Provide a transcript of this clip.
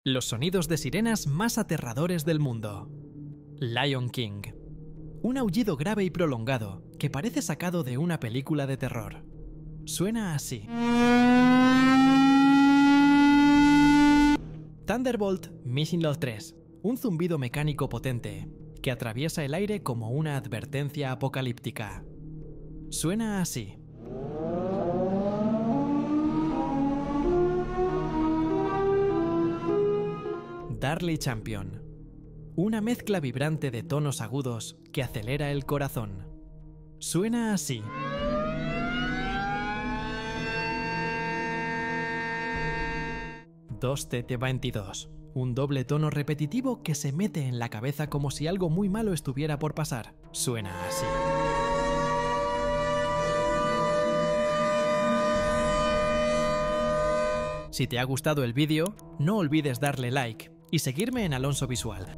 Los sonidos de sirenas más aterradores del mundo. Lion King. Un aullido grave y prolongado que parece sacado de una película de terror. Suena así. Thunderbolt Missile 3. Un zumbido mecánico potente que atraviesa el aire como una advertencia apocalíptica. Suena así. Darley Champion. Una mezcla vibrante de tonos agudos que acelera el corazón. Suena así. TT22. Un doble tono repetitivo que se mete en la cabeza como si algo muy malo estuviera por pasar. Suena así. Si te ha gustado el vídeo, no olvides darle like y seguirme en Alonso Visual.